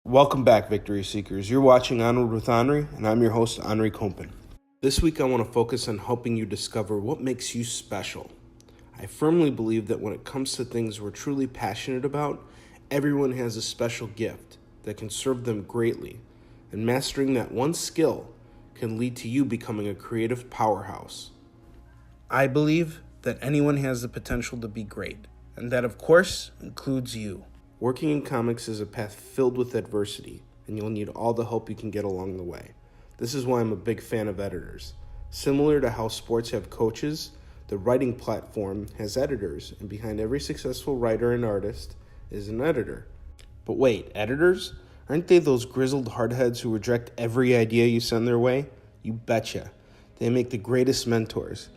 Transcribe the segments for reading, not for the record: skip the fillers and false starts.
Welcome back, Victory Seekers. You're watching Onward with Onrie, and I'm your host, Onrie Kompan. This week I want to focus on helping you discover what makes you special. I firmly believe that when it comes to things we're truly passionate about, everyone has a special gift that can serve them greatly, and mastering that one skill can lead to you becoming a creative powerhouse. I believe that anyone has the potential to be great, and that, of course, includes you. Working in comics is a path filled with adversity, and you'll need all the help you can get along the way. This is why I'm a big fan of editors. Similar to how sports have coaches, the writing platform has editors, and behind every successful writer and artist is an editor. But wait, editors? Aren't they those grizzled hardheads who reject every idea you send their way? You betcha. They make the greatest mentors.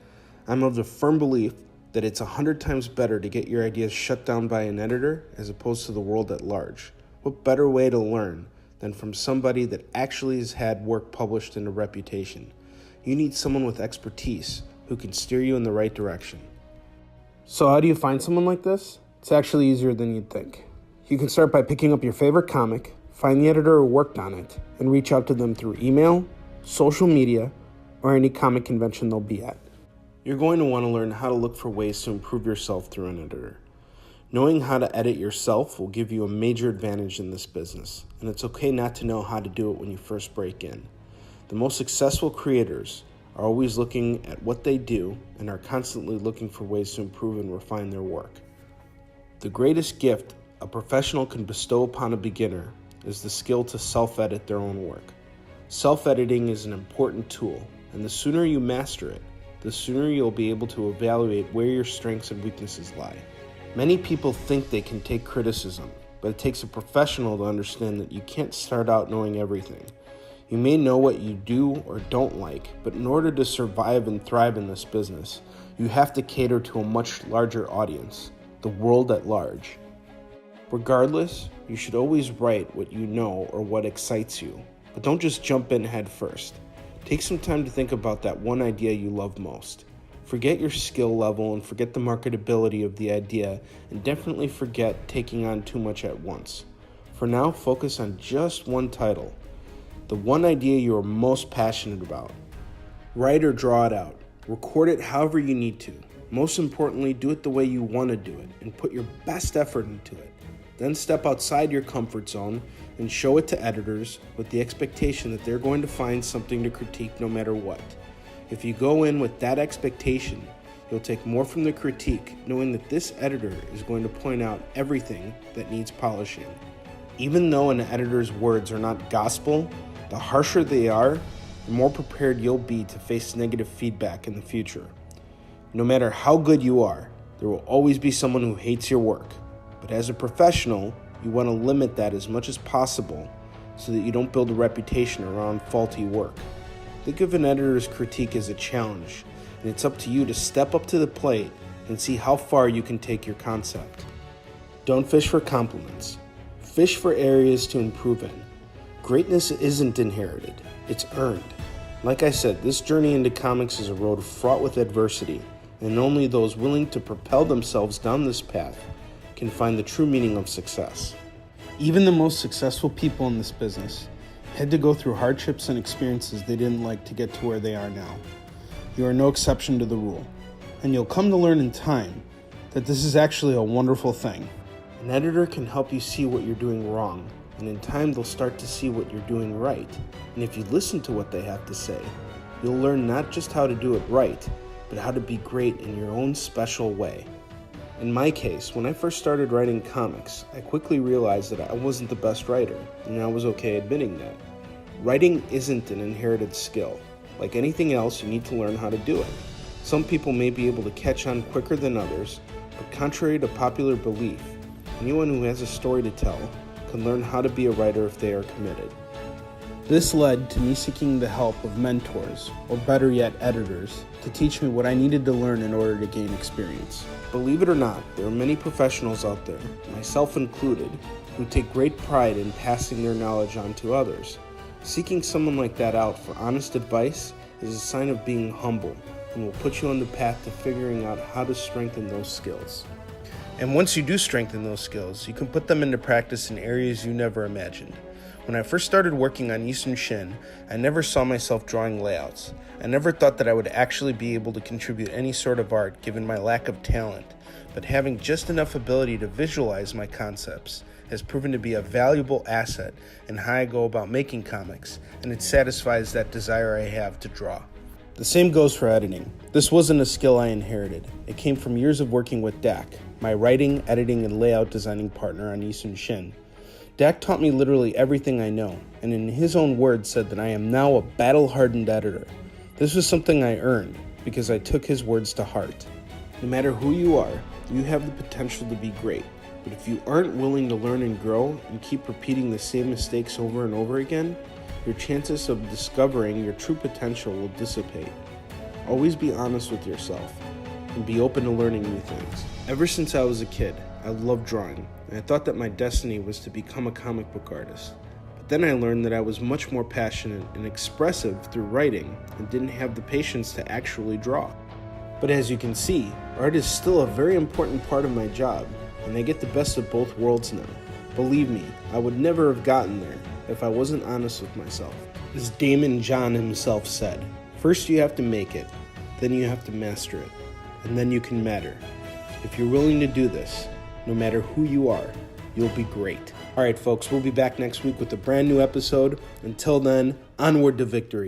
I'm of the firm belief that it's 100 times better to get your ideas shut down by an editor as opposed to the world at large. What better way to learn than from somebody that actually has had work published in a reputation? You need someone with expertise who can steer you in the right direction. So how do you find someone like this? It's actually easier than you'd think. You can start by picking up your favorite comic, find the editor who worked on it, and reach out to them through email, social media, or any comic convention they'll be at. You're going to want to learn how to look for ways to improve yourself through an editor. Knowing how to edit yourself will give you a major advantage in this business, and it's okay not to know how to do it when you first break in. The most successful creators are always looking at what they do and are constantly looking for ways to improve and refine their work. The greatest gift a professional can bestow upon a beginner is the skill to self-edit their own work. Self-editing is an important tool, and the sooner you master it, the sooner you'll be able to evaluate where your strengths and weaknesses lie. Many people think they can take criticism, but it takes a professional to understand that you can't start out knowing everything. You may know what you do or don't like, but in order to survive and thrive in this business, you have to cater to a much larger audience, the world at large. Regardless, you should always write what you know or what excites you, but don't just jump in head first. Take some time to think about that one idea you love most. Forget your skill level and forget the marketability of the idea, and definitely forget taking on too much at once. For now, focus on just one title, the one idea you are most passionate about. Write or draw it out. Record it however you need to. Most importantly, do it the way you want to do it and put your best effort into it. Then step outside your comfort zone and show it to editors with the expectation that they're going to find something to critique no matter what. If you go in with that expectation, you'll take more from the critique, knowing that this editor is going to point out everything that needs polishing. Even though an editor's words are not gospel, the harsher they are, the more prepared you'll be to face negative feedback in the future. No matter how good you are, there will always be someone who hates your work. But as a professional, you want to limit that as much as possible so that you don't build a reputation around faulty work. Think of an editor's critique as a challenge, and it's up to you to step up to the plate and see how far you can take your concept. Don't fish for compliments. Fish for areas to improve in. Greatness isn't inherited, it's earned. Like I said, this journey into comics is a road fraught with adversity, and only those willing to propel themselves down this path can find the true meaning of success. Even the most successful people in this business had to go through hardships and experiences they didn't like to get to where they are now. You are no exception to the rule, and you'll come to learn in time that this is actually a wonderful thing. An editor can help you see what you're doing wrong, and in time they'll start to see what you're doing right. And if you listen to what they have to say, you'll learn not just how to do it right, but how to be great in your own special way. In my case, when I first started writing comics, I quickly realized that I wasn't the best writer, and I was okay admitting that. Writing isn't an inherited skill. Like anything else, you need to learn how to do it. Some people may be able to catch on quicker than others, but contrary to popular belief, anyone who has a story to tell can learn how to be a writer if they are committed. This led to me seeking the help of mentors, or better yet, editors, to teach me what I needed to learn in order to gain experience. Believe it or not, there are many professionals out there, myself included, who take great pride in passing their knowledge on to others. Seeking someone like that out for honest advice is a sign of being humble and will put you on the path to figuring out how to strengthen those skills. And once you do strengthen those skills, you can put them into practice in areas you never imagined. When I first started working on Yisum Shin, I never saw myself drawing layouts. I never thought that I would actually be able to contribute any sort of art given my lack of talent, but having just enough ability to visualize my concepts has proven to be a valuable asset in how I go about making comics, and it satisfies that desire I have to draw. The same goes for editing. This wasn't a skill I inherited. It came from years of working with Dak, my writing, editing, and layout designing partner on Yisum Shin. Dak taught me literally everything I know, and in his own words said that I am now a battle-hardened editor. This was something I earned because I took his words to heart. No matter who you are, you have the potential to be great, but if you aren't willing to learn and grow and keep repeating the same mistakes over and over again, your chances of discovering your true potential will dissipate. Always be honest with yourself and be open to learning new things. Ever since I was a kid, I loved drawing, and I thought that my destiny was to become a comic book artist. But then I learned that I was much more passionate and expressive through writing and didn't have the patience to actually draw. But as you can see, art is still a very important part of my job, and I get the best of both worlds now. Believe me, I would never have gotten there if I wasn't honest with myself. As Damon John himself said, first you have to make it, then you have to master it, and then you can matter. If you're willing to do this, no matter who you are, you'll be great. All right, folks, we'll be back next week with a brand new episode. Until then, onward to victory.